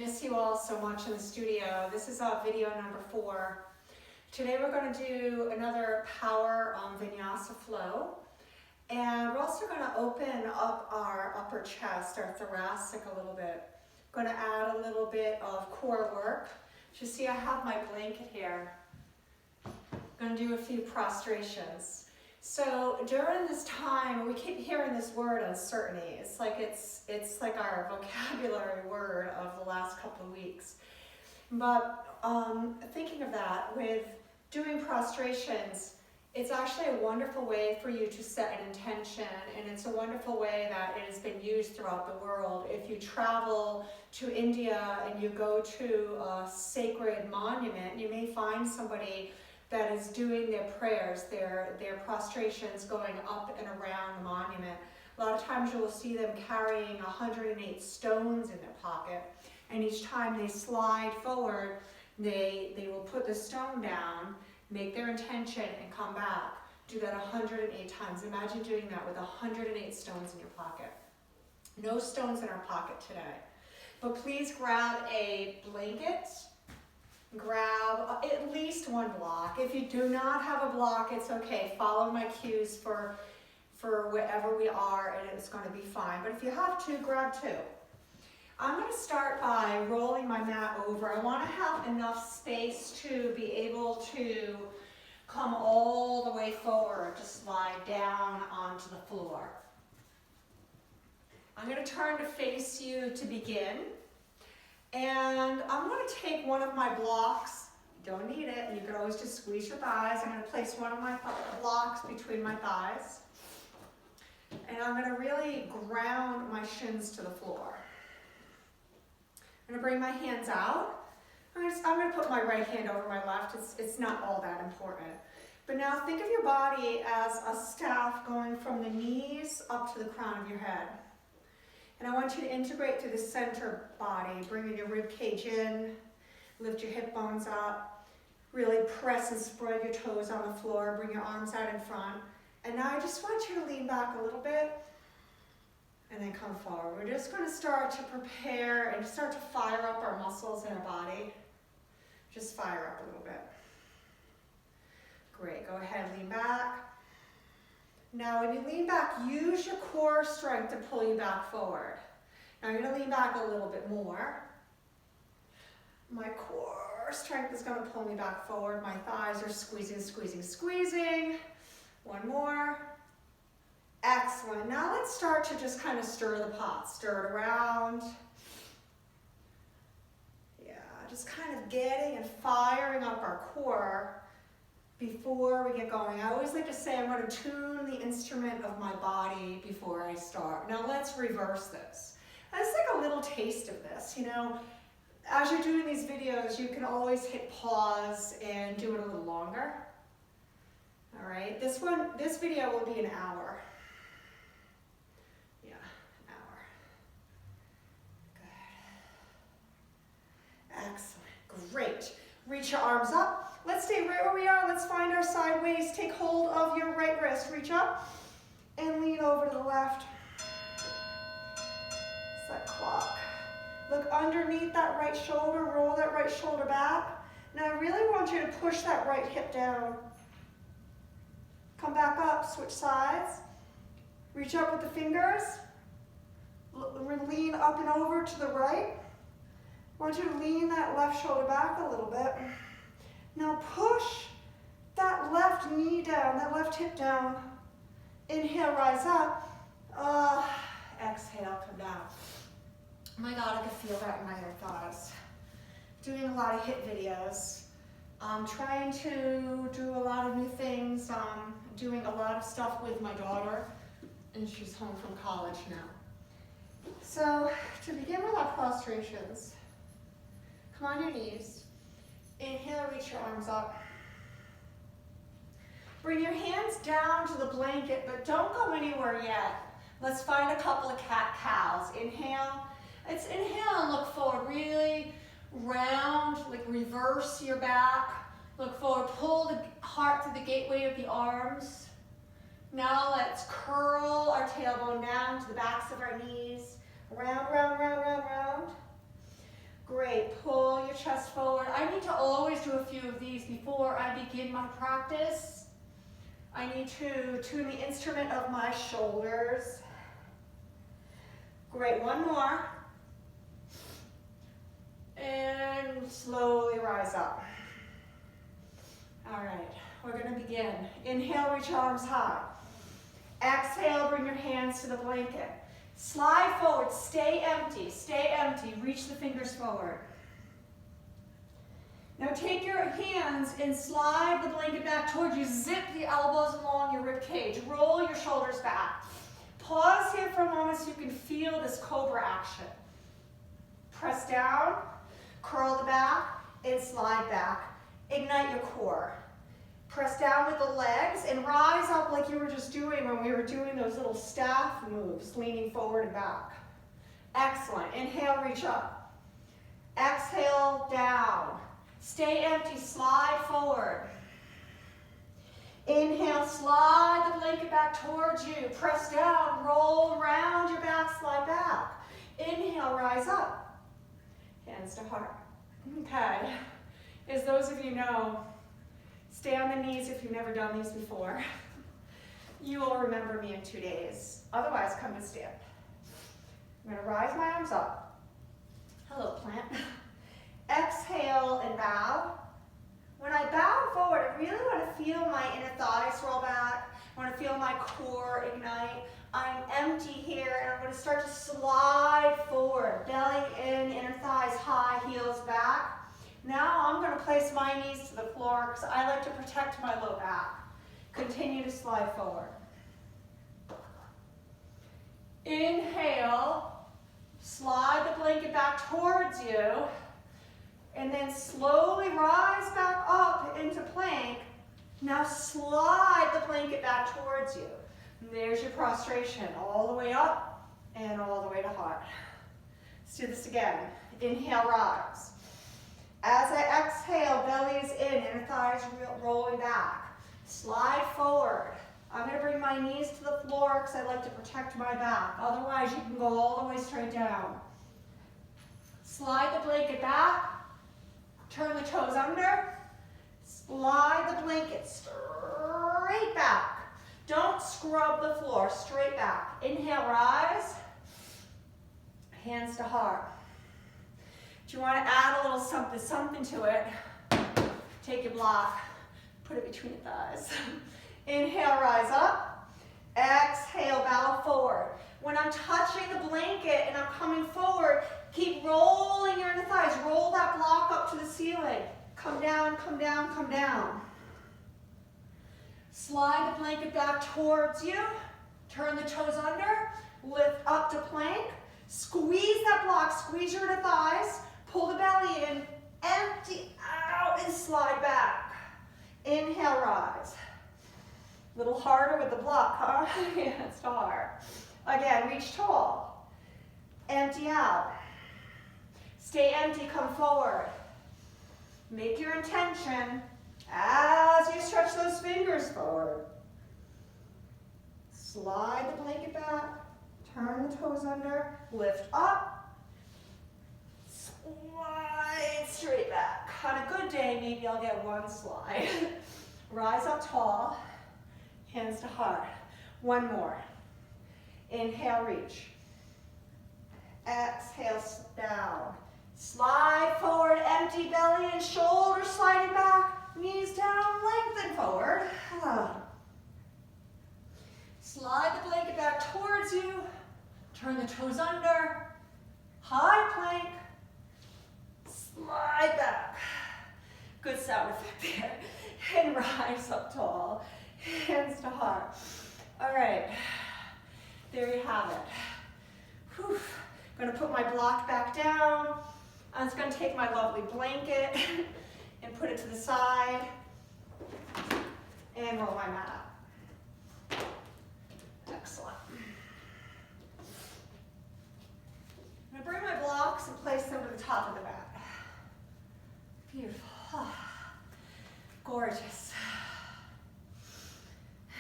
miss you all so much in the studio. This is video number 4. Today we're going to do another power Vinyasa flow. And we're also going to open up our upper chest, our thoracic a little bit. Going to add a little bit of core work. You see I have my blanket here. Going to do a few prostrations. So during this time, we keep hearing this word uncertainty. It's like our vocabulary word of the last couple of weeks. But thinking of that, with doing prostrations, it's actually a wonderful way for you to set an intention, and it's a wonderful way that it has been used throughout the world. If you travel to India and you go to a sacred monument, you may find somebody that is doing their prayers, their prostrations going up and around the monument. A lot of times you will see them carrying 108 stones in their pocket, and each time they slide forward, they will put the stone down, make their intention, and come back. Do that 108 times. Imagine doing that with 108 stones in your pocket. No stones in our pocket today. But please grab a blanket. Grab at least one block. If you do not have a block, it's okay. Follow my cues for wherever we are, and it's going to be fine. But if you have to, grab 2. I'm going to start by rolling my mat over. I want to have enough space to be able to come all the way forward, to slide down onto the floor. I'm going to turn to face you to begin. And I'm going to take one of my blocks. You don't need it. You can always just squeeze your thighs. I'm going to place one of my blocks between my thighs. And I'm going to really ground my shins to the floor. I'm going to bring my hands out. I'm going to put my right hand over my left. It's not all that important. But now think of your body as a staff going from the knees up to the crown of your head. And I want you to integrate through the center body, bringing your rib cage in, lift your hip bones up, really press and spread your toes on the floor, bring your arms out in front. And now I just want you to lean back a little bit and then come forward. We're just going to start to prepare and start to fire up our muscles in our body. Just fire up a little bit. Great, go ahead, lean back. Now when you lean back, use your core strength to pull you back forward. Now I'm going to lean back a little bit more. My core strength is going to pull me back forward. My thighs are squeezing, squeezing, squeezing. One more. Excellent. Now let's start to just kind of stir the pot. Stir it around. Yeah, just kind of getting and firing up our core before we get going. I always like to say I'm going to tune the instrument of my body before I start. Now let's reverse this. That's like a little taste of this. You know, as you're doing these videos, you can always hit pause and do it a little longer. All right, this video will be an hour. Yeah, an hour. Good. Excellent. Great. Reach your arms up. Let's stay right where we are. Let's find our sideways. Take hold of your right wrist. Reach up and lean over to the left. It's that clock. Look underneath that right shoulder. Roll that right shoulder back. Now I really want you to push that right hip down. Come back up. Switch sides. Reach up with the fingers. Lean up and over to the right. I want you to lean that left shoulder back a little bit. Now push that left knee down, that left hip down. Inhale, rise up. Exhale, come down. Oh my God, I can feel that in my inner thighs. Doing a lot of HIIT videos. Trying to do a lot of new things. Doing a lot of stuff with my daughter, and she's home from college now. So to begin with our prostrations, come on your knees. Inhale, reach your arms up. Bring your hands down to the blanket, but don't go anywhere yet. Let's find a couple of cat-cows. Inhale. Let's inhale and look forward. Really round, like reverse your back. Look forward. Pull the heart to the gateway of the arms. Now let's curl our tailbone down to the backs of our knees. Round, round, round, round, round. Great, pull your chest forward. I need to always do a few of these before I begin my practice. I need to tune the instrument of my shoulders. Great, one more. And slowly rise up. All right, we're gonna begin. Inhale, reach arms high. Exhale, bring your hands to the blanket. Slide forward, stay empty, reach the fingers forward. Now take your hands and slide the blanket back towards you. Zip the elbows along your rib cage. Roll your shoulders back. Pause here for a moment so you can feel this cobra action. Press down, curl the back, and slide back. Ignite your core. Press down with the legs and rise up like you were just doing when we were doing those little staff moves, leaning forward and back. Excellent. Inhale, reach up. Exhale, down. Stay empty, slide forward. Inhale, slide the blanket back towards you. Press down, roll around your back, slide back. Inhale, rise up. Hands to heart. Okay. As those of you know, stay on the knees if you've never done these before. You will remember me in 2 days. Otherwise, come and stand. I'm going to rise my arms up. Hello, plant. Exhale and bow. When I bow forward, I really want to feel my inner thighs roll back. I want to feel my core ignite. I'm empty here, and I'm going to start to slide forward. Belly in, inner thighs high, heels back. Now I'm going to place my knees to the floor because I like to protect my low back. Continue to slide forward. Inhale, slide the blanket back towards you, and then slowly rise back up into plank. Now slide the blanket back towards you. And there's your prostration, all the way up and all the way to heart. Let's do this again. Inhale, rise. As I exhale, belly is in, inner thighs rolling back. Slide forward. I'm going to bring my knees to the floor because I like to protect my back. Otherwise, you can go all the way straight down. Slide the blanket back. Turn the toes under. Slide the blanket straight back. Don't scrub the floor, straight back. Inhale, rise. Hands to heart. If you want to add a little something to it, take your block, put it between the thighs. Inhale, rise up. Exhale, bow forward. When I'm touching the blanket and I'm coming forward, keep rolling your inner thighs. Roll that block up to the ceiling. Come down, come down, come down. Slide the blanket back towards you. Turn the toes under. Lift up to plank. Squeeze that block. Squeeze your inner thighs. Pull the belly in, empty out, and slide back. Inhale, rise. A little harder with the block, huh? Yeah, it's hard. Again, reach tall. Empty out. Stay empty, come forward. Make your intention as you stretch those fingers forward. Slide the blanket back, turn the toes under, lift up. Slide straight back. On a good day, maybe I'll get one slide. Rise up tall, hands to heart. One more. Inhale, reach. Exhale, down. Slide forward, empty belly and shoulders sliding back. Knees down, lengthen forward. Slide the blanket back towards you. Turn the toes under. High plank. Slide back. Good sound effect there. And rise up tall. Hands to heart. All right. There you have it. Whew. I'm going to put my block back down. I'm just going to take my lovely blanket and put it to the side and roll my mat up. Excellent. I'm going to bring my blocks and place them to the top of the mat. Beautiful. Gorgeous.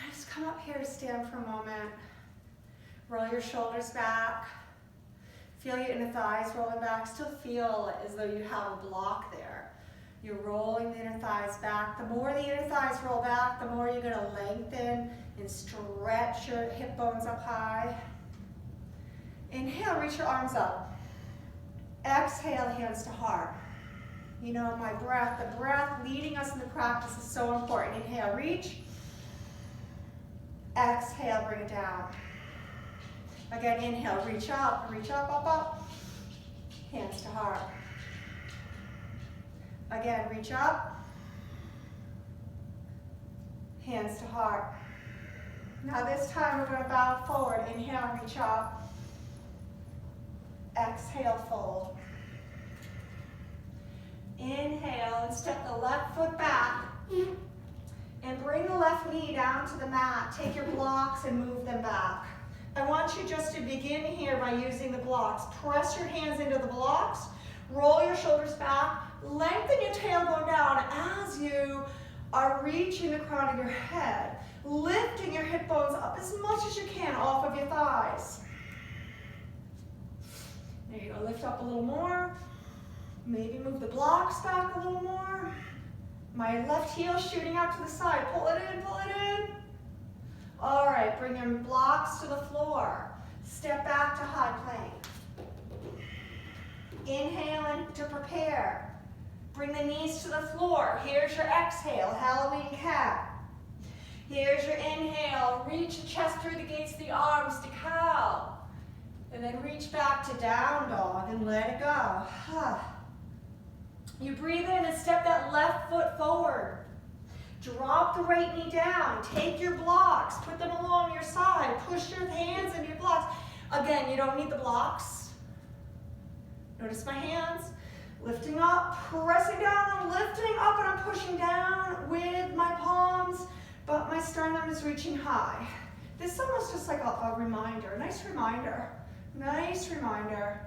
Just come up here to stand for a moment. Roll your shoulders back. Feel your inner thighs rolling back. Still feel as though you have a block there. You're rolling the inner thighs back. The more the inner thighs roll back, the more you're going to lengthen and stretch your hip bones up high. Inhale, reach your arms up. Exhale, hands to heart. You know, my breath, the breath leading us in the practice is so important. Inhale, reach. Exhale, bring it down. Again, inhale, reach up, up, up. Hands to heart. Again, reach up. Hands to heart. Now this time we're going to bow forward. Inhale, reach up. Exhale, fold. Inhale and step the left foot back. And bring the left knee down to the mat. Take your blocks and move them back. I want you just to begin here by using the blocks. Press your hands into the blocks. Roll your shoulders back. Lengthen your tailbone down as you are reaching the crown of your head. Lifting your hip bones up as much as you can off of your thighs. There you go. Lift up a little more. Maybe move the blocks back a little more. My left heel shooting out to the side. Pull it in, pull it in. All right, bring your blocks to the floor. Step back to high plank. Inhale in to prepare. Bring the knees to the floor. Here's your exhale, Halloween cat. Here's your inhale. Reach the chest through the gates of the arms to cow. And then reach back to down dog and let it go. You breathe in and step that left foot forward. Drop the right knee down. Take your blocks. Put them along your side. Push your hands into your blocks. Again, you don't need the blocks. Notice my hands. Lifting up, pressing down. I'm lifting up and I'm pushing down with my palms, but my sternum is reaching high. This is almost just like a reminder. Nice reminder. Nice reminder.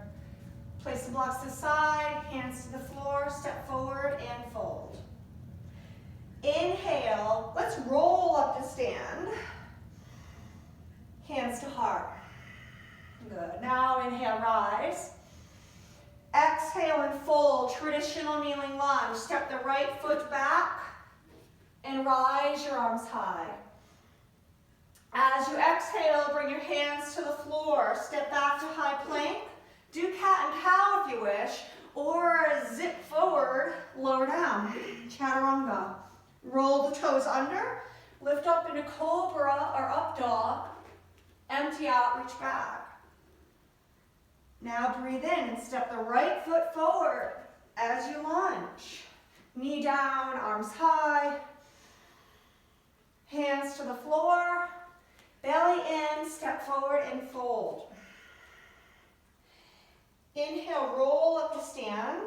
Place the blocks to the side, hands to the floor, step forward and fold. Inhale, let's roll up to stand. Hands to heart. Good. Now inhale, rise. Exhale and fold, traditional kneeling lunge. Step the right foot back and rise your arms high. As you exhale, bring your hands to the floor. Step back to high plank. Do cat and cow if you wish, or zip forward, lower down. Chaturanga. Roll the toes under, lift up into cobra or up dog, empty out, reach back. Now breathe in and step the right foot forward as you lunge. Knee down, arms high, hands to the floor, belly in, step forward and fold. Inhale, roll up to stand,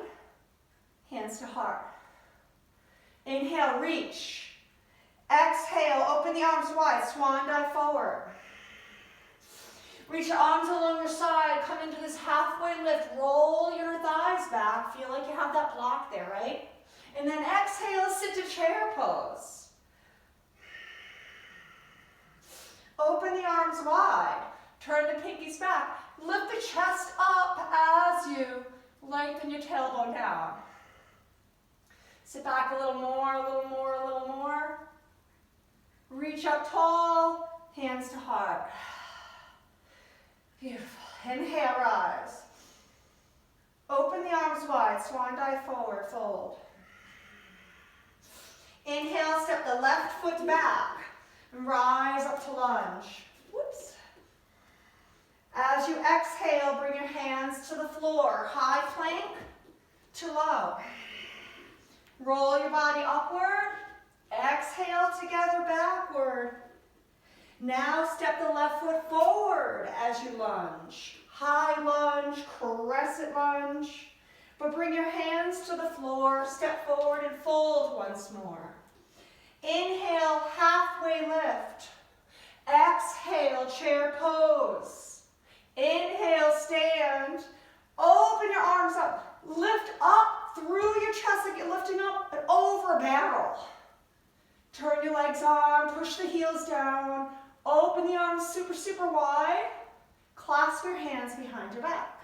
hands to heart. Inhale, reach. Exhale, open the arms wide, swan dive forward. Reach your arms along your side, come into this halfway lift, roll your thighs back, feel like you have that block there, right? And then exhale, sit to chair pose. Open the arms wide, turn the pinkies back, lift the chest up as you lengthen your tailbone down. Sit back a little more, a little more, a little more. Reach up tall, hands to heart. Beautiful. Inhale, rise. Open the arms wide, swan dive forward, fold. Inhale, step the left foot back, and rise up to lunge. Whoops. As you exhale, bring your hands to the floor, high plank to low. Roll your body upward, exhale together backward. Now step the left foot forward as you lunge. High lunge, crescent lunge. But bring your hands to the floor, step forward and fold once more. Inhale, halfway lift. Exhale, chair pose. Inhale, stand. Open your arms up. Lift up through your chest like you're lifting up and over a barrel. Turn your legs on, push the heels down. Open the arms super, super wide. Clasp your hands behind your back.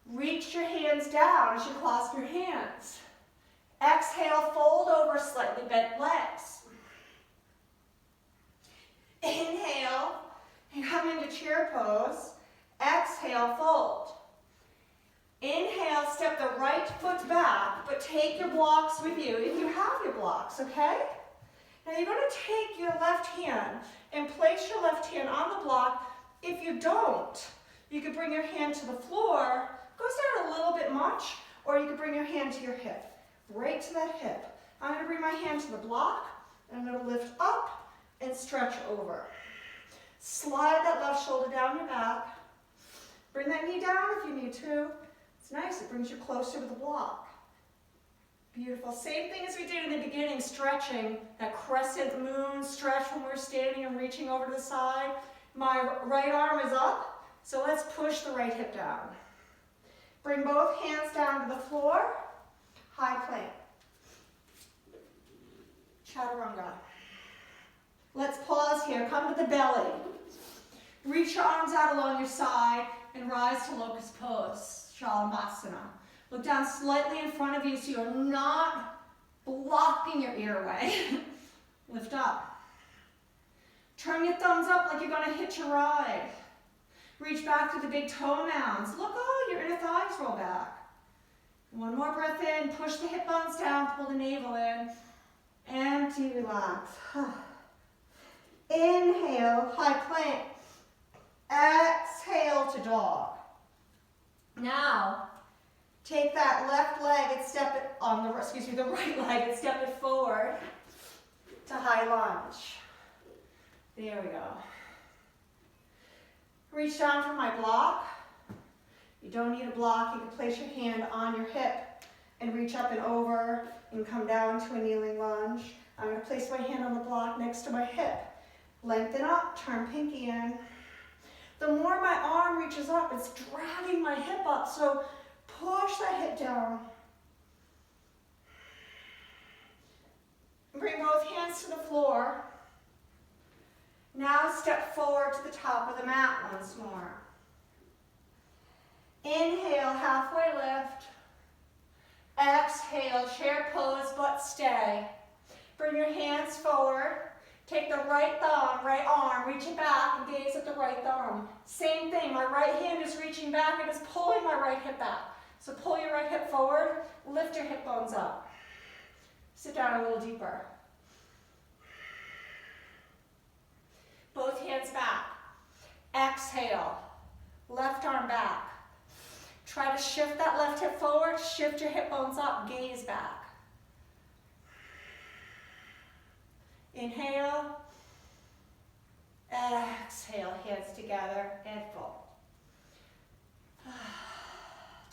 Reach your hands down as you clasp your hands. Exhale, fold over slightly bent legs. Inhale, and come into chair pose. Exhale, fold. Inhale, step the right foot back, but take your blocks with you if you have your blocks, okay? Now you're going to take your left hand and place your left hand on the block. If you don't, you could bring your hand to the floor. Goes down a little bit much, or you could bring your hand to your hip, right to that hip. I'm going to bring my hand to the block, and I'm going to lift up and stretch over. Slide that left shoulder down your back. Bring that knee down if you need to. It's nice, it brings you closer to the block. Beautiful. Same thing as we did in the beginning, stretching, that crescent moon stretch when we're standing and reaching over to the side. My right arm is up, so let's push the right hip down. Bring both hands down to the floor, high plank. Chaturanga. Let's pause here, come to the belly. Reach your arms out along your side and rise to locust pose, Shalangasana. Look down slightly in front of you so you're not blocking your airway. Lift up. Turn your thumbs up like you're going to hitch a ride. Reach back to the big toe mounds. Look, oh, your inner thighs roll back. One more breath in, push the hip bones down, pull the navel in. Empty, relax. Inhale, high plank. Exhale to dog. Now, take that left leg and step it on the, the right leg and step it forward to high lunge. There we go. Reach down for my block. You don't need a block. You can place your hand on your hip and reach up and over and come down to a kneeling lunge. I'm going to place my hand on the block next to my hip. Lengthen up, turn pinky in. The more my arm reaches up, it's dragging my hip up, so push that hip down. Bring both hands to the floor. Now step forward to the top of the mat once more. Inhale, halfway lift. Exhale, chair pose, but stay. Bring your hands forward. Take the right thumb, right arm, reach it back and gaze at the right thumb. Same thing, my right hand is reaching back and is pulling my right hip back. So pull your right hip forward, lift your hip bones up. Sit down a little deeper. Both hands back. Exhale, left arm back. Try to shift that left hip forward, shift your hip bones up, gaze back. Inhale, exhale, hands together, and fold.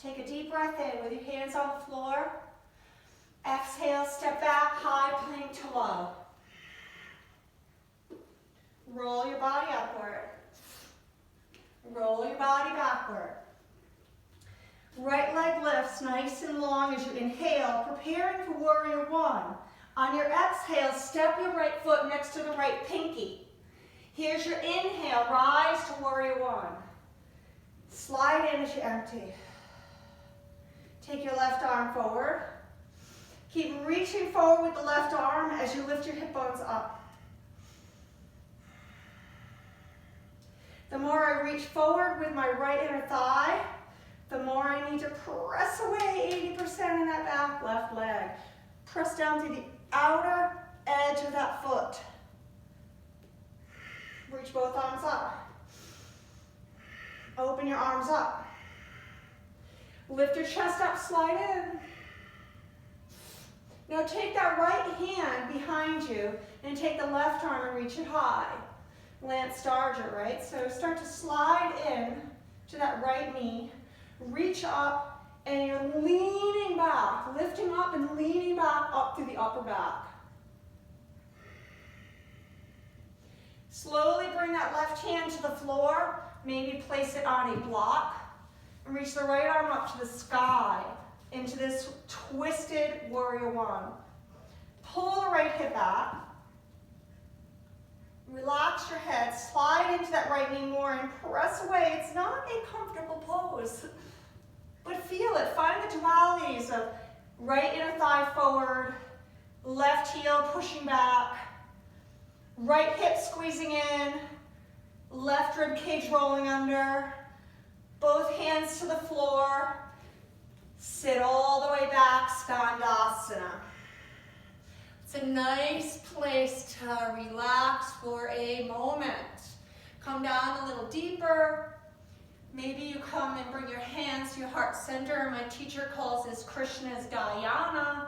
Take a deep breath in with your hands on the floor. Exhale, step back, high plank to low. Roll your body upward. Roll your body backward. Right leg lifts nice and long as you inhale, preparing for warrior one. On your exhale, step your right foot next to the right pinky. Here's your inhale, rise to warrior one. Slide in as you empty. Take your left arm forward. Keep reaching forward with the left arm as you lift your hip bones up. The more I reach forward with my right inner thigh, the more I need to press away 80% in that back left leg. Press down to the outer edge of that foot. Reach both arms up. Open your arms up. Lift your chest up, slide in. Now take that right hand behind you and take the left arm and reach it high. Lance Starger, right? So start to slide in to that right knee. Reach up. And you're leaning back, lifting up and leaning back up through the upper back. Slowly bring that left hand to the floor. Maybe place it on a block. And reach the right arm up to the sky into this twisted warrior one. Pull the right hip back. Relax your head. Slide into that right knee more and press away. It's not a comfortable pose. But feel it. Find the dualities of right inner thigh forward, left heel pushing back, right hip squeezing in, left rib cage rolling under, both hands to the floor, sit all the way back, Skandasana. It's a nice place to relax for a moment. Come down a little deeper. Maybe you come and bring your hands to your heart center. My teacher calls this Krishna's dhyana,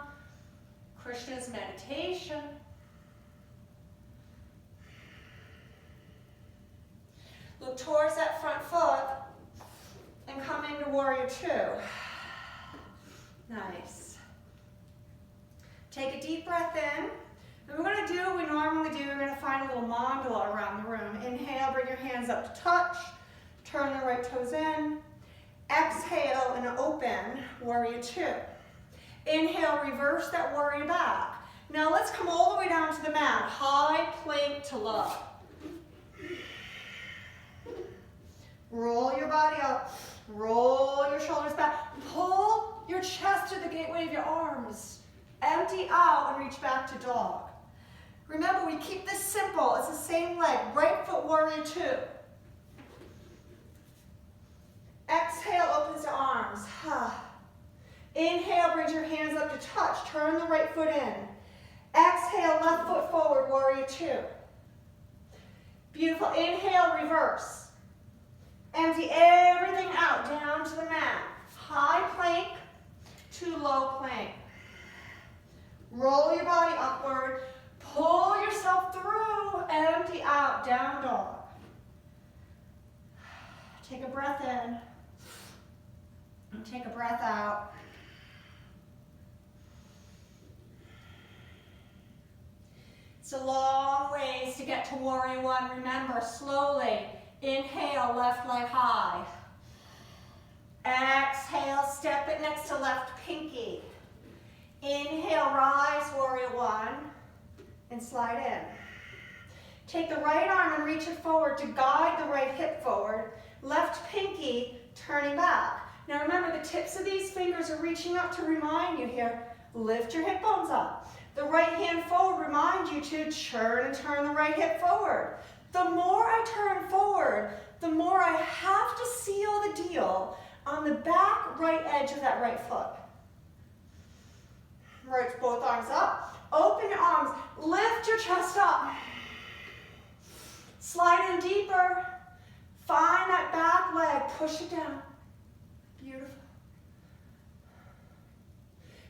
Krishna's meditation. Look towards that front foot and come into warrior two. Nice. Take a deep breath in. And we're going to do what we normally do. We're going to find a little mandala around the room. Inhale, bring your hands up to touch. Turn the right toes in. Exhale and open, warrior two. Inhale, reverse that warrior back. Now let's come all the way down to the mat. High plank to low. Roll your body up. Roll your shoulders back. Pull your chest to the gateway of your arms. Empty out and reach back to dog. Remember, we keep this simple. It's the same leg. Right foot, warrior two. Exhale, opens the arms. Inhale, brings your hands up to touch. Turn the right foot in. Exhale, left foot forward, warrior two. Beautiful. Inhale, reverse. Empty everything out, down to the mat. High plank to low plank. Roll your body upward. Pull yourself through. Empty out, down dog. Take a breath in. And take a breath out. It's a long ways to get to warrior one. Remember, slowly. Inhale, left leg high. Exhale, step it next to left pinky. Inhale, rise, warrior one, and slide in. Take the right arm and reach it forward to guide the right hip forward. Left pinky turning back. Now remember, the tips of these fingers are reaching up to remind you here, lift your hip bones up. The right hand forward reminds you to churn and turn the right hip forward. The more I turn forward, the more I have to seal the deal on the back right edge of that right foot. Reach both arms up. Open your arms. Lift your chest up. Slide in deeper. Find that back leg. Push it down. Beautiful.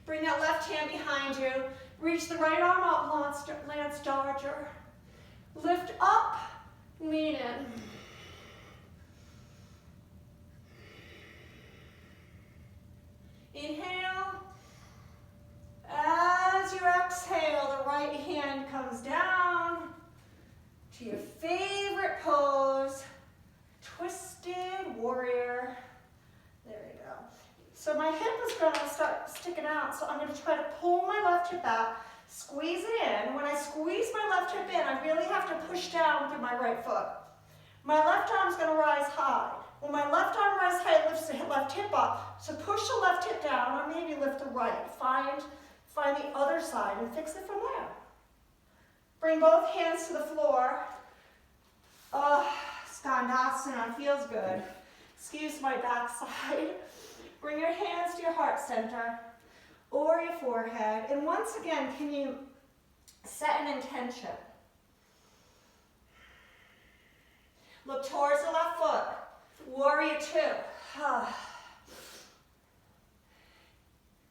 Bring that left hand behind you. Reach the right arm up, Lance Dodger. Lift up, lean in. Inhale. As you exhale, the right hand comes down to your favorite pose, twisted warrior. There you go. So my hip is going to start sticking out, so I'm going to try to pull my left hip back, squeeze it in. When I squeeze my left hip in, I really have to push down through my right foot. My left arm is going to rise high. When my left arm rises high, it lifts the left hip up. So push the left hip down, or maybe lift the right. Find the other side and fix it from there. Bring both hands to the floor. Skandasana feels good. Excuse my backside. Bring your hands to your heart center or your forehead. And once again, can you set an intention? Look towards the left foot. Warrior two.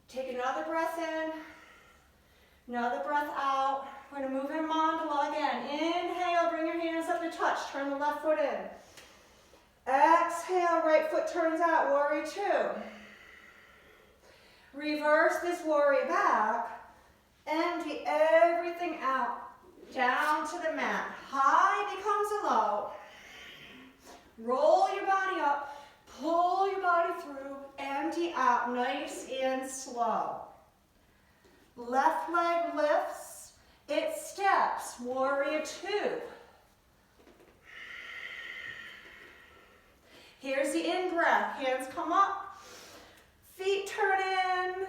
Take another breath in. Another breath out. We're going to move in mandala again. Inhale, bring your hands up to touch. Turn the left foot in. Exhale, right foot turns out. Warrior two. Reverse this warrior back. Empty everything out. Down to the mat. High becomes a low. Roll your body up. Pull your body through. Empty out. Nice and slow. Left leg lifts. It steps. Warrior two. Here's the in-breath. Hands come up. Feet turn in.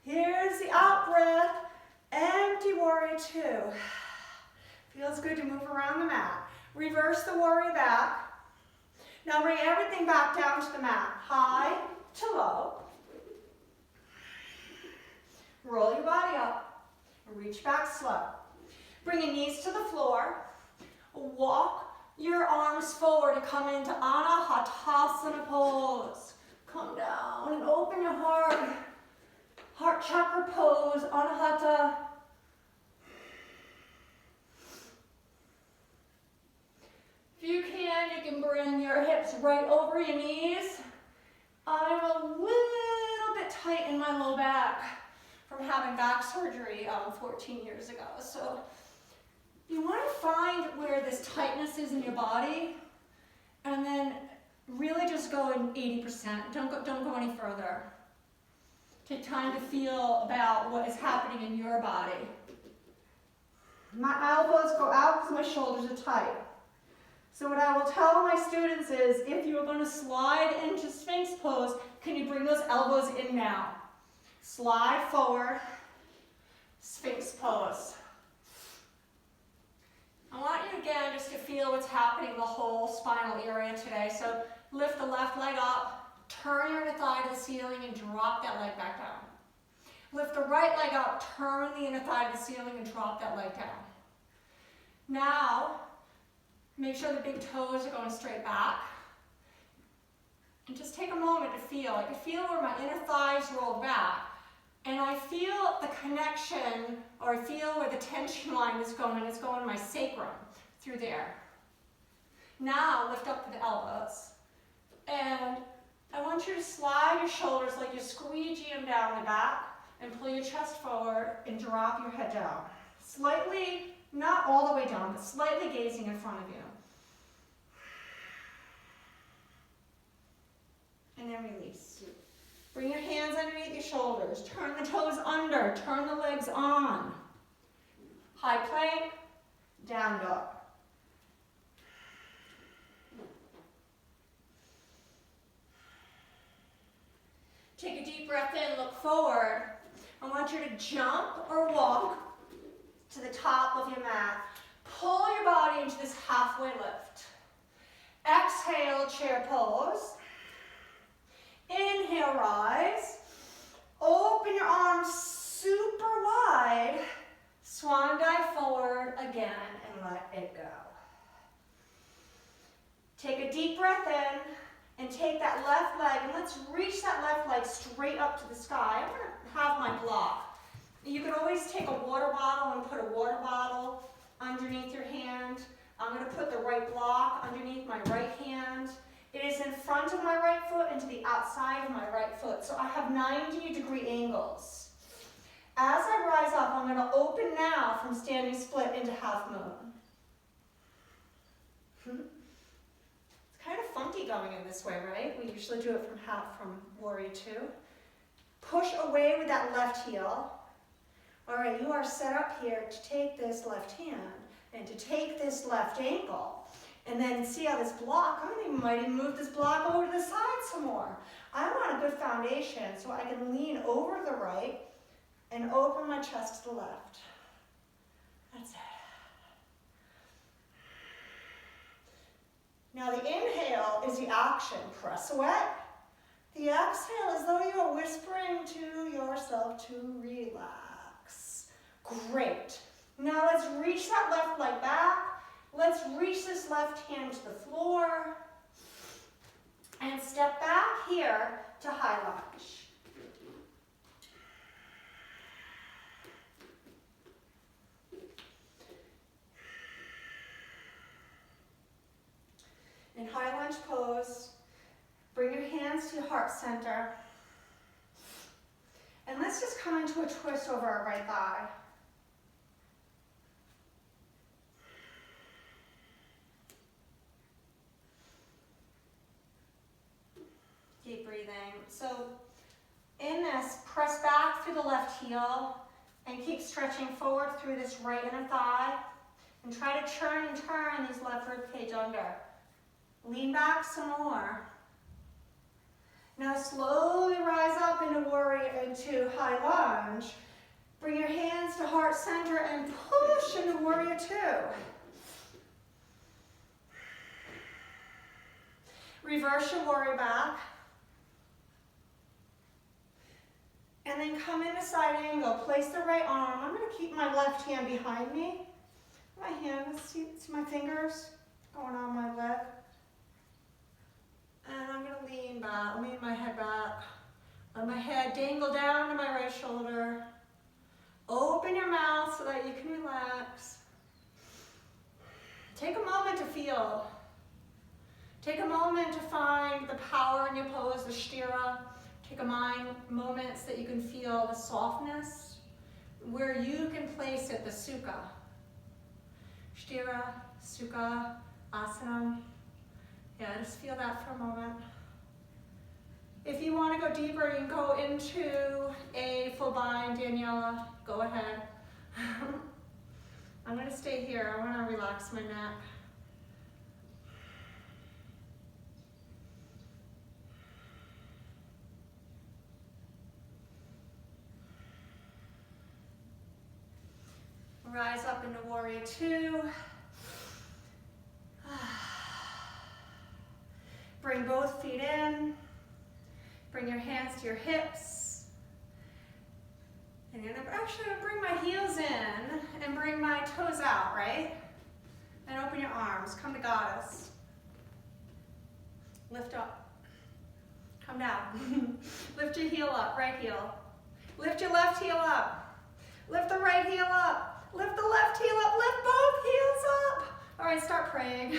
Here's the out breath. Empty warrior two. Feels good to move around the mat. Reverse the warrior back. Now bring everything back down to the mat. High to low. Roll your body up. Reach back slow. Bring your knees to the floor. Walk your arms forward and come into Anahatasana pose. Come down and open your heart. Heart chakra pose, Anahata. If you can bring your hips right over your knees. I'm a little bit tight in my low back from having back surgery 14 years ago. So you want to find where this tightness is in your body and then really just go in 80%. Don't go any further. Take time to feel about what is happening in your body. My elbows go out because my shoulders are tight. So what I will tell my students is, if you are going to slide into Sphinx pose, can you bring those elbows in now? Slide forward, Sphinx pose. I want you again just to feel what's happening in the whole spinal area today. So lift the left leg up, turn your inner thigh to the ceiling and drop that leg back down. Lift the right leg up, turn the inner thigh to the ceiling and drop that leg down. Now, make sure the big toes are going straight back. And just take a moment to feel. I can feel where my inner thighs rolled back. And I feel the connection, or I feel where the tension line is going. It's going to my sacrum through there. Now, lift up the elbows. And I want you to slide your shoulders like you're squeegeeing down the back and pull your chest forward and drop your head down. Slightly, not all the way down, but slightly gazing in front of you. And then release. Bring your hands underneath your shoulders. Turn the toes under. Turn the legs on. High plank, down dog. Take a deep breath in, look forward. I want you to jump or walk to the top of your mat. Pull your body into this halfway lift. Exhale, chair pose. Inhale, rise. Open your arms super wide. Swan dive forward again and let it go. Take a deep breath in and take that left leg and let's reach that left leg straight up to the sky. I'm going to have my block. You can always take a water bottle and put a water bottle underneath your hand. I'm going to put the right block underneath my right hand. It is in front of my right foot and to the outside of my right foot. So I have 90-degree angles. As I rise up, I'm going to open now from standing split into half moon. It's kind of funky going in this way, right? We usually do it from warrior two. Push away with that left heel. All right, you are set up here to take this left hand and to take this left ankle. And then see how this block, might even move this block over to the side some more. I want a good foundation so I can lean over to the right and open my chest to the left. That's it. Now the inhale is the action. Press away. The exhale is though you are whispering to yourself to relax. Great. Now let's reach that left leg back. Let's reach this left hand to the floor and step back here to high lunge. In high lunge pose, bring your hands to your heart center. And let's just come into a twist over our right thigh. Keep breathing. So in this, press back through the left heel and keep stretching forward through this right inner thigh and try to turn and turn these left rib cage under. Lean back some more. Now slowly rise up into into high lunge. Bring your hands to heart center and push into warrior two. Reverse your warrior back. And then come into side angle. Place the right arm. I'm going to keep my left hand behind me. My hand, see my fingers going on my leg. And I'm going to lean back, lean my head back. Let my head dangle down to my right shoulder. Open your mouth so that you can relax. Take a moment to feel. Take a moment to find the power in your pose, the sthira. Take a moment so that you can feel the softness. Where you can place it, the sukha. Sthira, sukha, asana. Yeah, just feel that for a moment. If you want to go deeper, you can go into a full bind, Daniela. Go ahead. I'm going to stay here. I want to relax my neck. Rise up into warrior two. Bring both feet in. Bring your hands to your hips. And I'm actually going to bring my heels in and bring my toes out, right? And open your arms. Come to goddess. Lift up. Come down. Lift your heel up, right heel. Lift your left heel up. Lift the right heel up. Lift the left heel up. Lift both heels up. All right, start praying.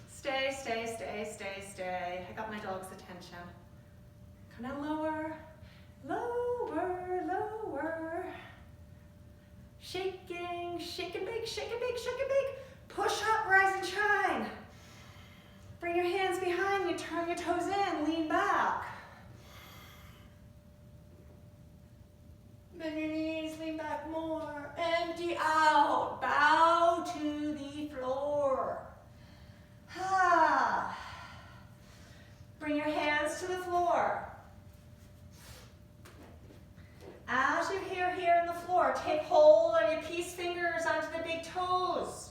Stay, stay, stay, stay, stay. I got my dog's attention. Come down lower, lower, lower. Shaking, shake and bake, shake and bake, shake and bake. Push up, rise and shine. Bring your hands behind you, turn your toes in, lean back. Bend your knees, lean back more. Empty out, bow to the floor. Ah. Bring your hands to the floor. As you here in the floor, take hold on your peace fingers onto the big toes.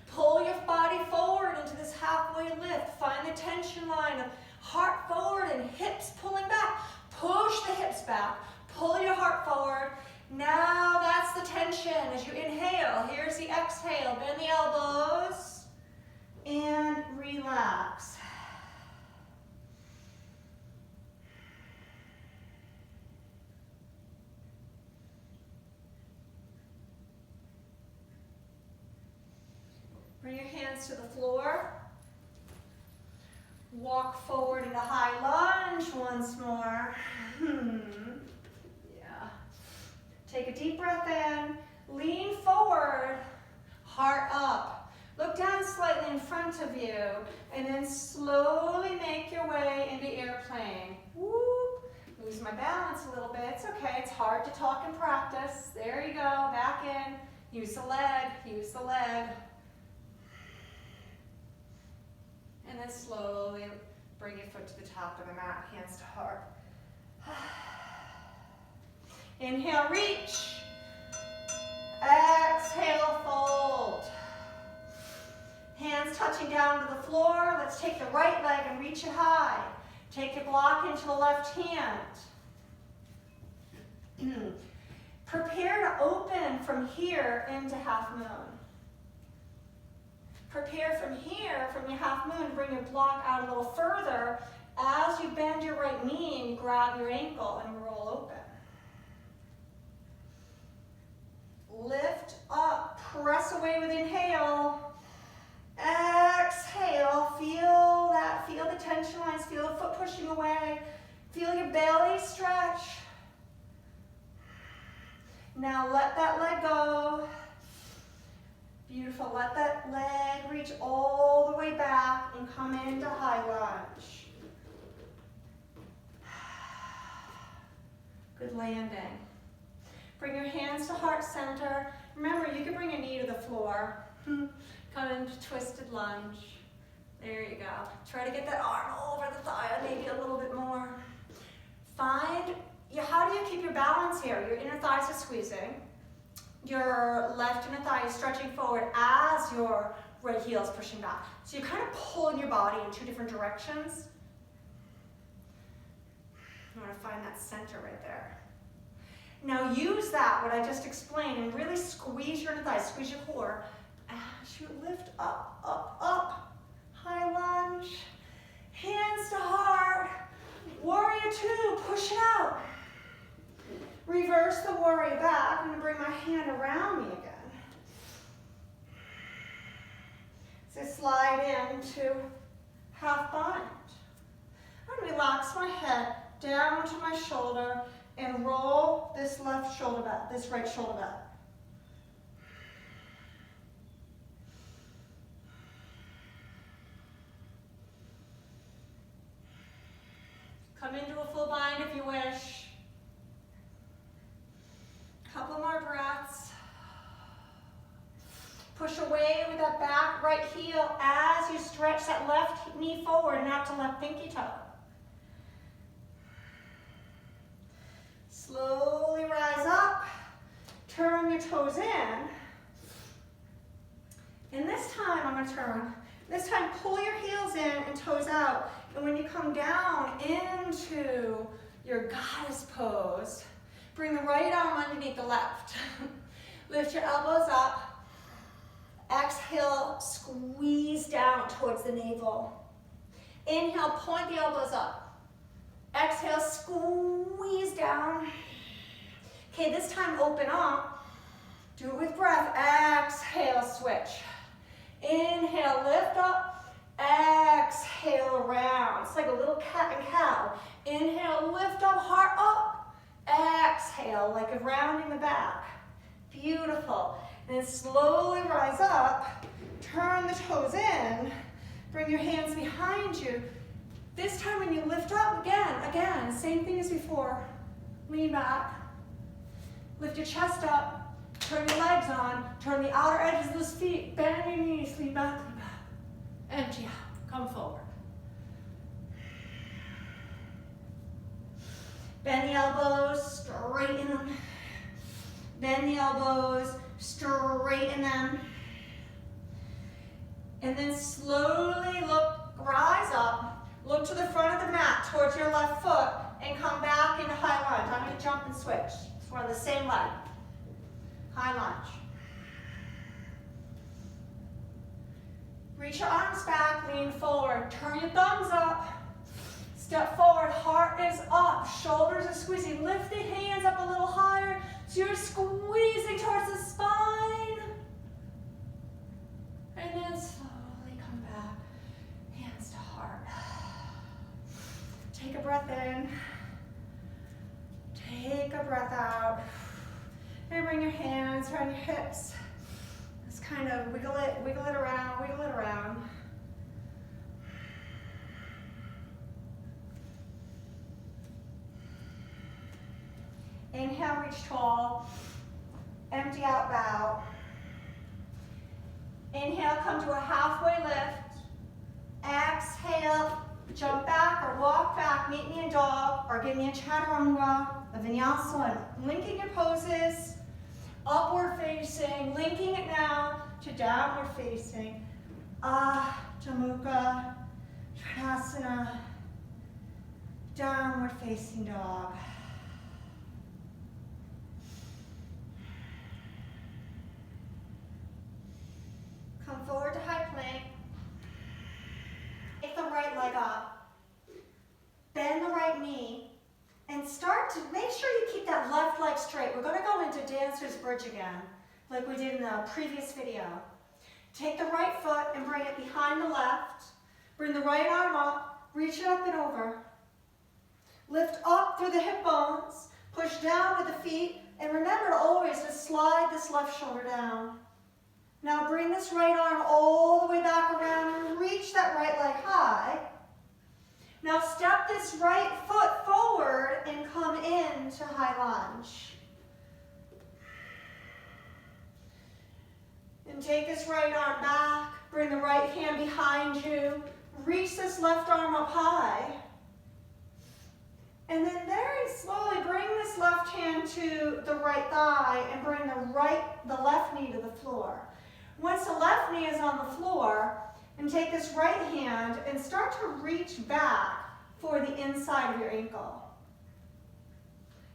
Pull your body forward into this halfway lift. Find the tension line of heart forward and hips pulling back. Push the hips back. Pull your heart forward. Now that's the tension. As you inhale, here's the exhale. Bend the elbows and relax. Bring your hands to the floor. Walk forward into high lunge once more. Yeah. Take a deep breath in. Lean forward. Heart up. Look down slightly in front of you. And then slowly make your way into airplane. Whoop. Lose my balance a little bit. It's okay. It's hard to talk and practice. There you go. Back in. Use the leg. Use the leg. And then slowly bring your foot to the top of the mat, hands to heart. Inhale, reach. Exhale, fold. Hands touching down to the floor. Let's take the right leg and reach it high. Take your block into the left hand. Prepare to open from here into half moon. Prepare from here, from your half moon, bring your block out a little further. As you bend your right knee, and grab your ankle and roll open. Lift up, press away with inhale. Exhale, feel that, feel the tension lines, feel the foot pushing away. Feel your belly stretch. Now let that leg go. Beautiful. Let that leg reach all the way back and come into high lunge. Good landing. Bring your hands to heart center. Remember, you can bring a knee to the floor. Come into twisted lunge. There you go. Try to get that arm over the thigh, maybe a little bit more. How do you keep your balance here? Your inner thighs are squeezing. Your left inner thigh is stretching forward as your right heel is pushing back. So you're kind of pulling your body in two different directions. You want to find that center right there. Now use that, what I just explained, and really squeeze your inner thighs, squeeze your core. As you lift up, up, up. High lunge. Hands to heart. Warrior two, push it out. Reverse the warrior back. I'm going to bring my hand around me again. So slide into half bind. I'm going to relax my head down to my shoulder and roll this left shoulder back, this right shoulder back. Come into a full bind if you wish. Couple more breaths. Push away with that back right heel as you stretch that left knee forward and out to left pinky toe. Slowly rise up. Turn your toes in. And this time I'm going to turn. This time pull your heels in and toes out. And when you come down into your goddess pose, bring the right arm underneath the left. Lift your elbows up. Exhale, squeeze down towards the navel. Inhale, point the elbows up. Exhale, squeeze down. Okay, this time open up. Do it with breath. Exhale, switch. Inhale, lift up. Exhale, around. It's like a little cat and cow. Inhale, lift up, heart up. Exhale, like a rounding the back. Beautiful. And then slowly rise up. Turn the toes in. Bring your hands behind you. This time when you lift up, again, same thing as before. Lean back. Lift your chest up. Turn your legs on. Turn the outer edges of those feet. Bend your knees. Lean back, lean back. Empty out. Come forward. Bend the elbows, straighten them. Bend the elbows, straighten them. And then slowly rise up. Look to the front of the mat, towards your left foot, and come back into high lunge. I'm going to jump and switch. So we're on the same leg. High lunge. Reach your arms back, lean forward. Turn your thumbs up. Step forward, heart is up, shoulders are squeezing. Lift the hands up a little higher so you're squeezing towards the spine. And then slowly come back, hands to heart. Take a breath in. Take a breath out. And bring your hands around your hips. Just kind of wiggle it around, wiggle it around. Inhale, reach tall. Empty out, bow. Inhale, come to a halfway lift. Exhale, jump back or walk back. Meet me in dog or give me a chaturanga, a vinyasa. Linking your poses. Upward facing, linking it now to downward facing. Jamukha, Tridasana, downward facing dog. Come forward to high plank. Take the right leg up. Bend the right knee. And start to make sure you keep that left leg straight. We're going to go into dancer's bridge again, like we did in the previous video. Take the right foot and bring it behind the left. Bring the right arm up, reach it up and over. Lift up through the hip bones, push down with the feet, and remember to always just slide this left shoulder down. Now bring this right arm all the way back around and reach that right leg high. Now step this right foot forward and come into high lunge. And take this right arm back, bring the right hand behind you, reach this left arm up high, And then very slowly bring this left hand to the right thigh and bring the left knee to the floor. Once the left knee is on the floor, and take this right hand and start to reach back for the inside of your ankle.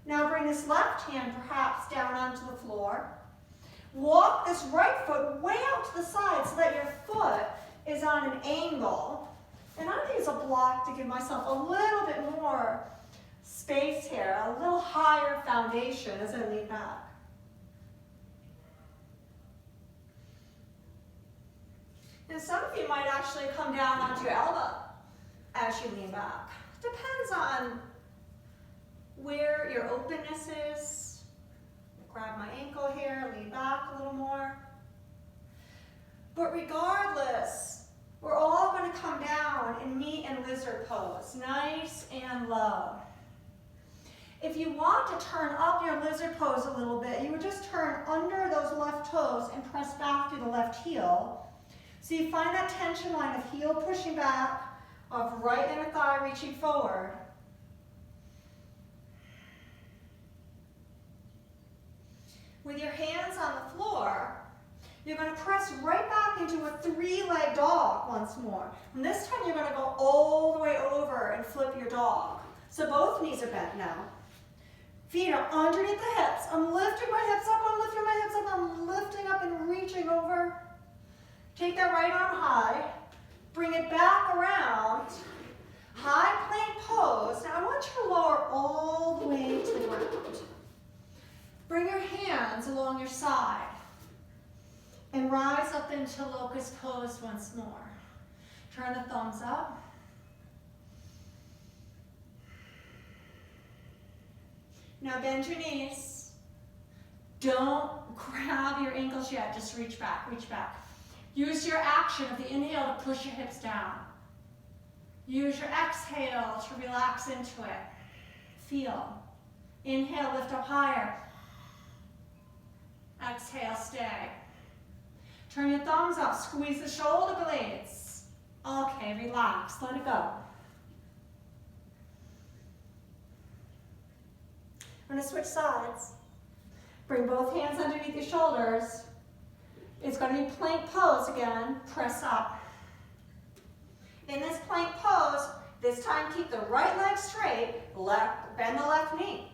Now bring this left hand perhaps down onto the floor. Walk this right foot way out to the side so that your foot is on an angle. And I'm going to use a block to give myself a little bit more space here, a little higher foundation as I lean back. And some of you might actually come down onto your elbow as you lean back. Depends on where your openness is. Grab my ankle here, lean back a little more. But regardless, we're all going to come down and meet in lizard pose, nice and low. If you want to turn up your lizard pose a little bit, you would just turn under those left toes and press back through the left heel. So you find that tension line of heel pushing back, of right inner thigh reaching forward. With your hands on the floor, you're going to press right back into a three-leg dog once more. And this time you're going to go all the way over and flip your dog. So both knees are bent now. Feet are underneath the hips. I'm lifting my hips up, I'm lifting my hips up, I'm lifting up and reaching over. Take that right arm high, bring it back around, high plank pose. Now I want you to lower all the way to the ground. Bring your hands along your side and rise up into locust pose once more. Turn the thumbs up. Now bend your knees. Don't grab your ankles yet, just reach back, reach back. Use your action of the inhale to push your hips down. Use your exhale to relax into it. Feel. Inhale, lift up higher. Exhale, stay. Turn your thumbs up, squeeze the shoulder blades. Okay, relax, let it go. I'm going to switch sides. Bring both hands underneath your shoulders. It's going to be plank pose again. Press up. In this plank pose, this time keep the right leg straight, bend the left knee.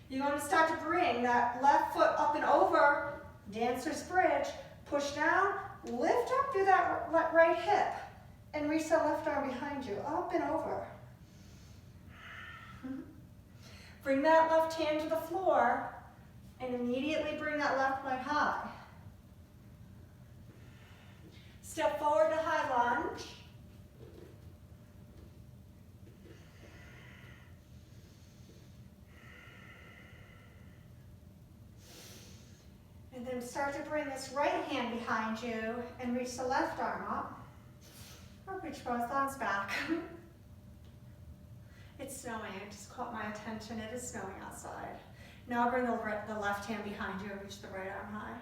You're going to start to bring that left foot up and over, dancer's bridge, push down, lift up through that right hip, and reach that left arm behind you, up and over. Bring that left hand to the floor, and immediately bring that left leg high. Step forward to high lunge. And then start to bring this right hand behind you and reach the left arm up. Or reach both arms back. It's snowing, it just caught my attention. It is snowing outside. Now bring the left hand behind you and reach the right arm high.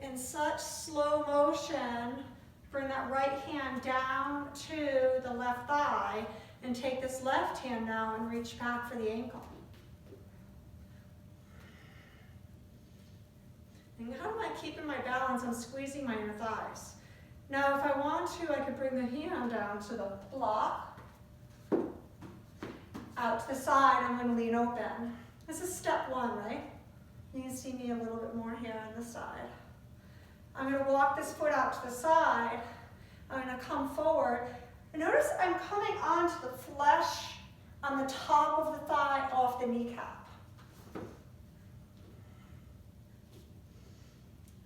In such slow motion, bring that right hand down to the left thigh and take this left hand now and reach back for the ankle. And how am I keeping my balance? I'm squeezing my inner thighs. Now if I want to, I could bring the hand down to the block. Out to the side, I'm going to lean open. This is step one, right? You can see me a little bit more here on the side. I'm going to walk this foot out to the side. I'm going to come forward. And notice I'm coming onto the flesh on the top of the thigh off the kneecap.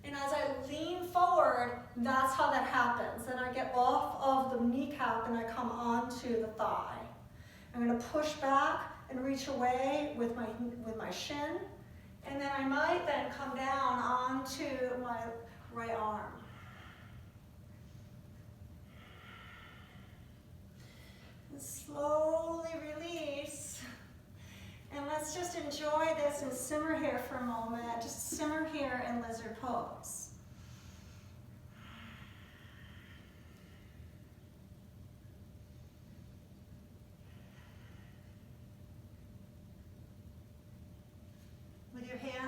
And as I lean forward, that's how that happens. Then I get off of the kneecap and I come onto the thigh. I'm going to push back and reach away with my shin. And then I might then come down onto my right arm. And slowly release. And let's just enjoy this and simmer here for a moment. Just simmer here in lizard pose.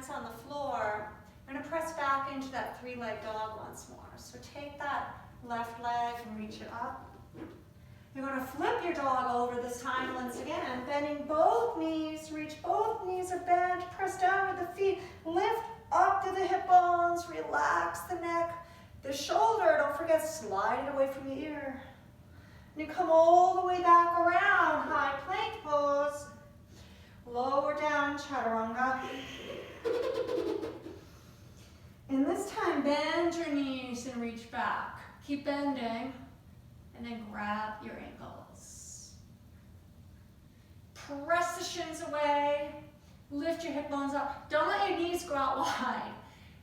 hands on the floor. I'm going to press back into that three-leg dog once more. So take that left leg and reach it up. You're going to flip your dog over this time once again, bending both knees, reach both knees are bent, press down with the feet, lift up to the hip bones, relax the neck, the shoulder, don't forget, slide it away from the ear. And you come all the way back around, high plank pose, lower down, chaturanga. And this time, bend your knees and reach back. Keep bending. And then grab your ankles. Press the shins away. Lift your hip bones up. Don't let your knees go out wide.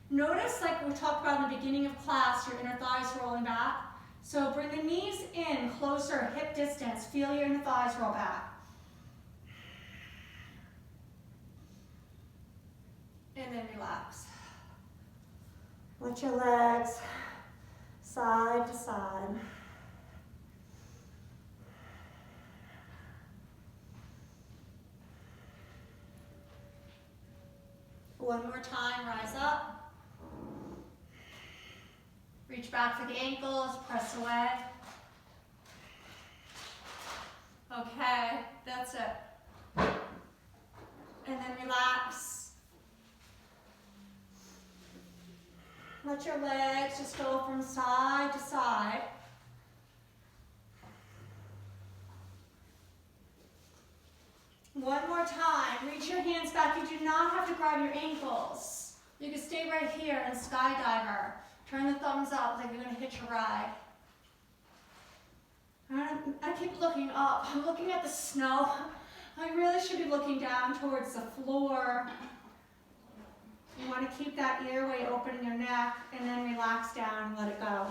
Notice, like we talked about in the beginning of class, your inner thighs rolling back. So bring the knees in, closer, hip distance. Feel your inner thighs roll back. And then relax. Let your legs side to side. One more time, rise up. Reach back for the ankles, press away. Okay, that's it. And then relax. Let your legs just go from side to side. One more time, reach your hands back. You do not have to grab your ankles. You can stay right here and skydiver. Turn the thumbs up like you're going to hitch a ride. I keep looking up. I'm looking at the snow. I really should be looking down towards the floor. You want to keep that airway open in your neck and then relax down and let it go.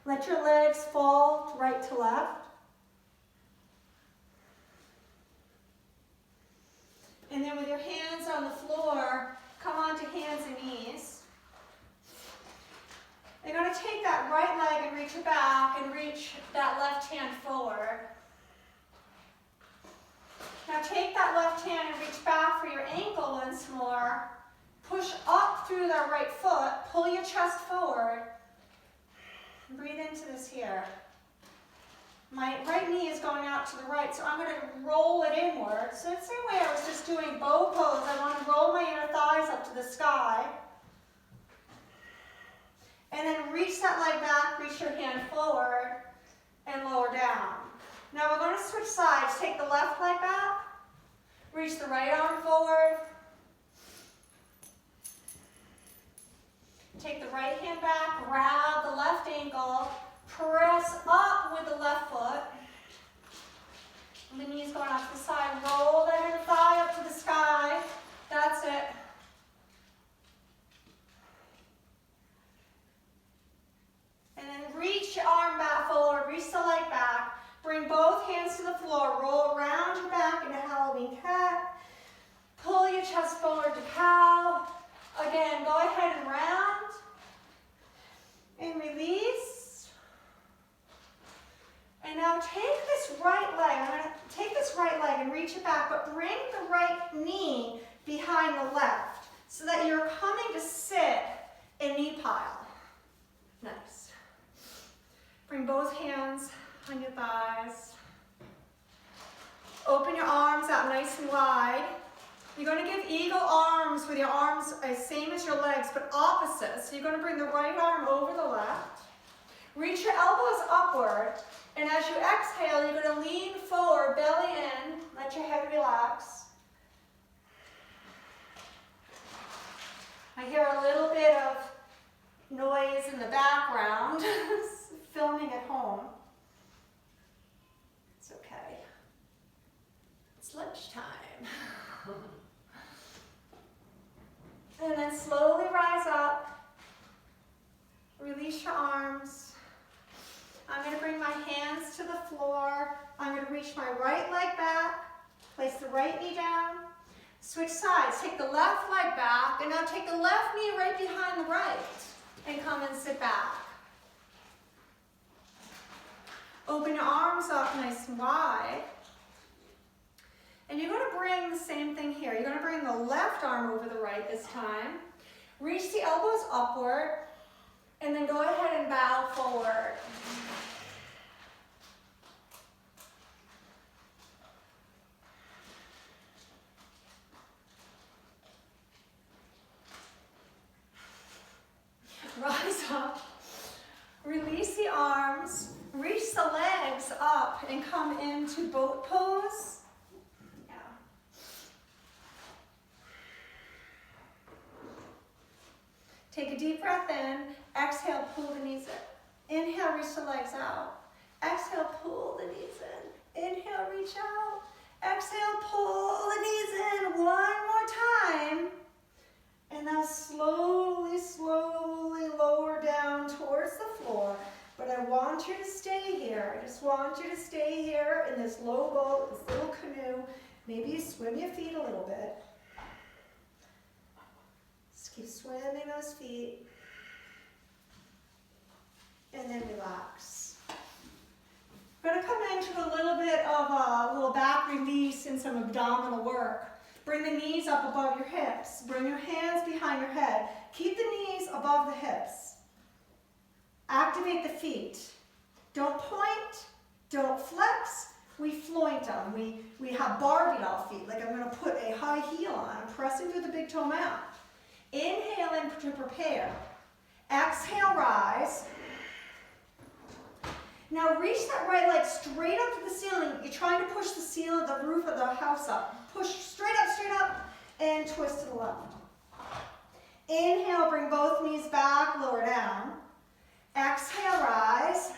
Let your legs fall right to left. And then with your hands on the floor, come onto hands and knees. You're going to take that right leg and reach it back and reach that left hand forward. Now take that left hand and reach back for your ankle once more. Push up through that right foot. Pull your chest forward. Breathe into this here. My right knee is going out to the right, so I'm going to roll it inward. So it's the same way I was just doing bow pose. I want to roll my inner thighs up to the sky. And then reach that leg back, reach your hand forward, and lower down. Now we're going to switch sides. Take the left leg back, reach the right arm forward. Take the right hand back, grab the left ankle, press up with the left foot. And the knees going off to the side. Roll that inner thigh up to the sky. That's it. And then reach your arm back forward, reach the leg back. Bring both hands to the floor. Roll around your back into Halloween cat. Pull your chest forward to cow. Again, go ahead and round. And release. And now take this right leg. I'm going to take this right leg and reach it back, but bring the right knee behind the left so that you're coming to sit in knee pile. Nice. Bring both hands on your thighs. Open your arms out nice and wide. You're going to give eagle arms with your arms same as your legs, but opposite. So you're going to bring the right arm over the left. Reach your elbows upward. And as you exhale, you're going to lean forward, belly in. Let your head relax. I hear a little bit of noise in the background, filming at home. It's okay. It's lunchtime. And then slowly rise up. Release your arms. I'm going to bring my hands to the floor. I'm going to reach my right leg back. Place the right knee down. Switch sides. Take the left leg back. And now take the left knee right behind the right. And come and sit back. Open your arms up nice and wide. And you're going to bring the same thing here. You're going to bring the left arm over the right this time. Reach the elbows upward, and then go ahead and bow forward. Rise up, release the arms, reach the legs up and come into boat pose. Yeah. Take a deep breath in, exhale, pull the knees in. Inhale, reach the legs out. Exhale, pull the knees in. Inhale, reach out. Exhale, pull the knees in. One more time. And now slowly, slowly lower down towards the floor. But I want you to stay here. I just want you to stay here in this low boat, this little canoe. Maybe you swim your feet a little bit. Just keep swimming those feet. And then relax. We're going to come into a little bit of a little back release and some abdominal work. Bring the knees up above your hips. Bring your hands behind your head. Keep the knees above the hips. Activate the feet. Don't point. Don't flex. We floint them. We have Barbie doll feet. Like I'm going to put a high heel on. I'm pressing through the big toe mount. Inhale in to prepare. Exhale, rise. Now reach that right leg straight up to the ceiling. You're trying to push the ceiling, the roof of the house up. Push straight up, and twist to the left. Inhale, bring both knees back, lower down. Exhale, rise.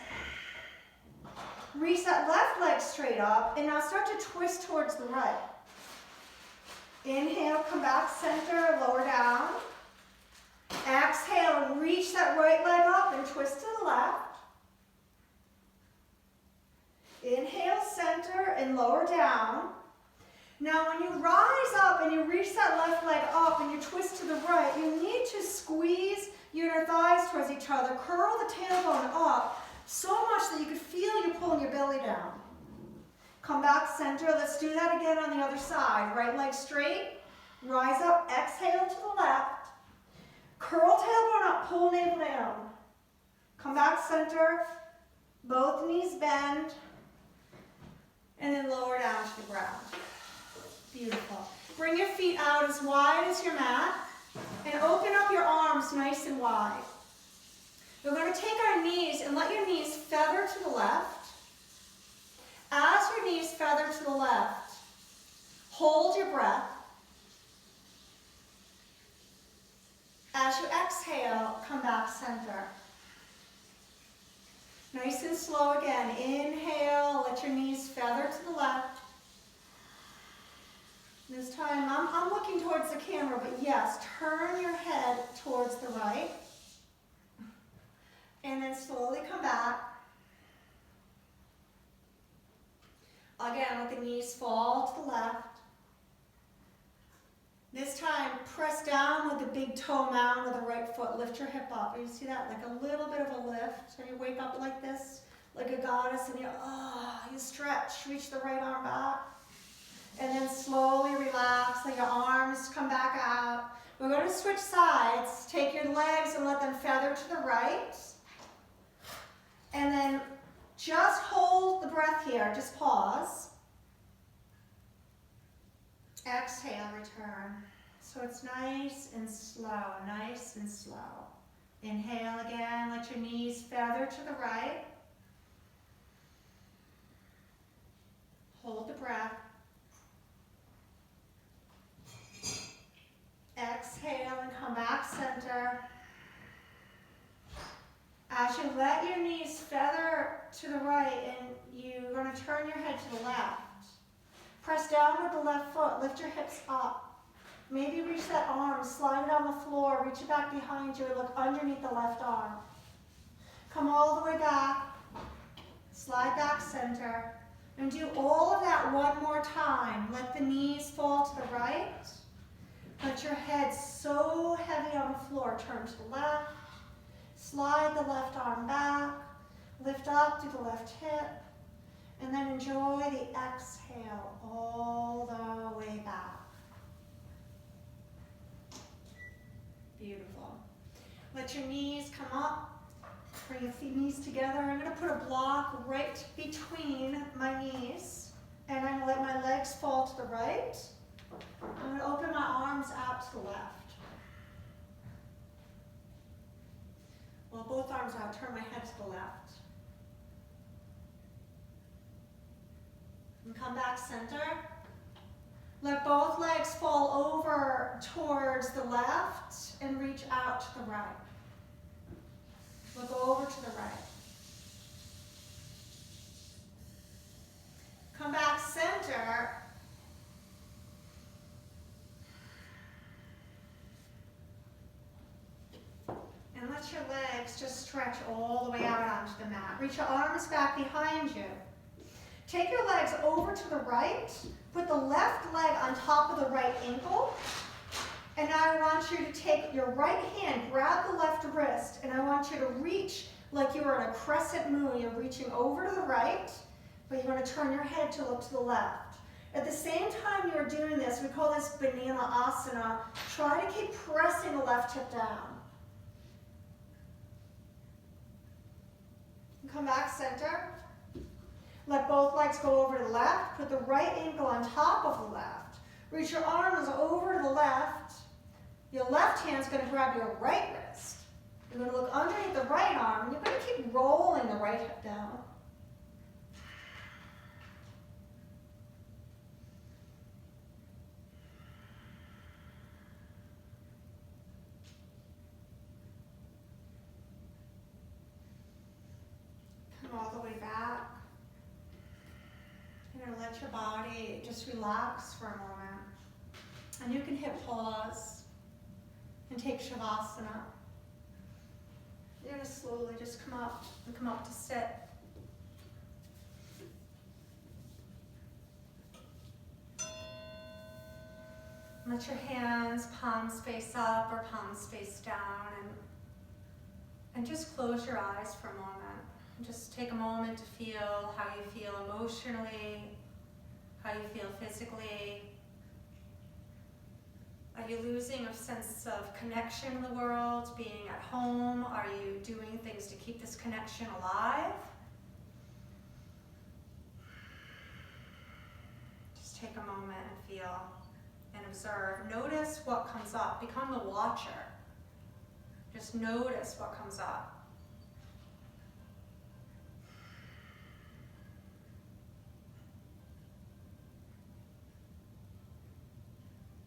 Reach that left leg straight up, and now start to twist towards the right. Inhale, come back center, lower down. Exhale, and reach that right leg up and twist to the left. Inhale, center, and lower down. Now when you rise up and you reach that left leg up and you twist to the right, you need to squeeze your inner thighs towards each other, curl the tailbone up so much that you can feel you pulling your belly down. Come back center. Let's do that again on the other side. Right leg straight, rise up, exhale to the left, curl tailbone up, pull navel down. Come back center, both knees bend, and then lower down to the ground. Beautiful. Bring your feet out as wide as your mat and open up your arms nice and wide. We're going to take our knees and let your knees feather to the left. As your knees feather to the left, hold your breath. As you exhale, come back center. Nice and slow again. Inhale, let your knees feather to the left. This time, I'm looking towards the camera, but yes, turn your head towards the right. And then slowly come back. Again, let the knees fall to the left. This time, press down with the big toe mound of the right foot. Lift your hip up. You see that? Like a little bit of a lift. So you wake up like this, like a goddess, and you stretch. Reach the right arm back. And then slowly relax, let your arms come back out. We're going to switch sides. Take your legs and let them feather to the right. And then just hold the breath here. Just pause. Exhale, return. So it's nice and slow, nice and slow. Inhale again, let your knees feather to the right. Hold the breath. Exhale and come back center. As you let your knees feather to the right and you're going to turn your head to the left. Press down with the left foot, lift your hips up. Maybe reach that arm, slide it on the floor, reach it back behind you and look underneath the left arm. Come all the way back, slide back center, and do all of that one more time. Let the knees fall to the right. Let your head so heavy on the floor, turn to the left. Slide the left arm back, lift up to the left hip, And then enjoy the exhale all the way back. Beautiful. Let your knees come up. Bring your knees together. I'm going to put a block right between my knees. And I'm going to let my legs fall to the right. I'm going to open my arms out to the left. Well, both arms out. Turn my head to the left. And come back center. Let both legs fall over towards the left and reach out to the right. Look over to the right. Come back center. And let your legs just stretch all the way out onto the mat. Reach your arms back behind you. Take your legs over to the right. Put the left leg on top of the right ankle. And now I want you to take your right hand, grab the left wrist, and I want you to reach like you are in a crescent moon. You're reaching over to the right, but you want to turn your head to look to the left. At the same time you're doing this, we call this banana asana. Try to keep pressing the left hip down. Come back center. Let both legs go over to the left. Put the right ankle on top of the left. Reach your arms over to the left. Your left hand's going to grab your right wrist. You're going to look underneath the right arm, and you're going to keep rolling the right hip down. Come all the way back. You're going to let your body just relax for a moment. And you can hit pause and take Shavasana. You're going to slowly just come up to sit. Let your hands palms face up or palms face down, and just close your eyes for a moment. Just take a moment to feel how you feel emotionally, how you feel physically. Are you losing a sense of connection in the world, being at home? Are you doing things to keep this connection alive? Just take a moment and feel and observe. Notice what comes up. Become the watcher. Just notice what comes up.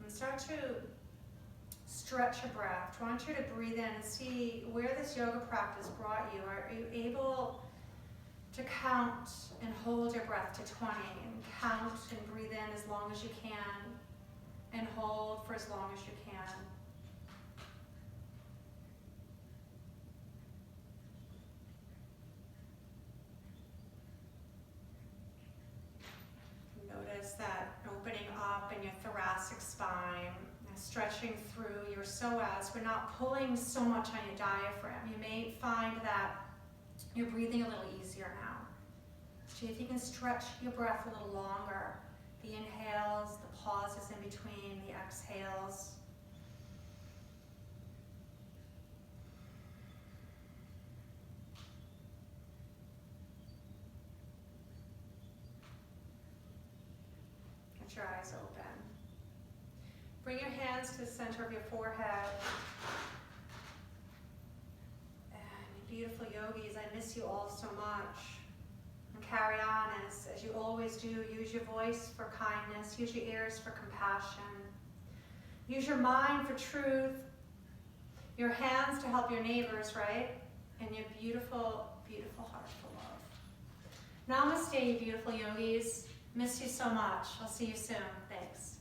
Start to stretch your breath. I want you to breathe in and see where this yoga practice brought you. Are you able to count and hold your breath to 20 and count and breathe in as long as you can and hold for as long as you can? Notice that opening up in your thoracic spine, stretching through your psoas. We're not pulling so much on your diaphragm. You may find that you're breathing a little easier now. See if you can stretch your breath a little longer. The inhales, the pauses in between, the exhales. Your eyes open. Bring your hands to the center of your forehead. And beautiful yogis, I miss you all so much. And carry on as you always do. Use your voice for kindness. Use your ears for compassion. Use your mind for truth. Your hands to help your neighbors, right? And your beautiful, beautiful heart for love. Namaste, you beautiful yogis. Miss you so much. I'll see you soon. Thanks.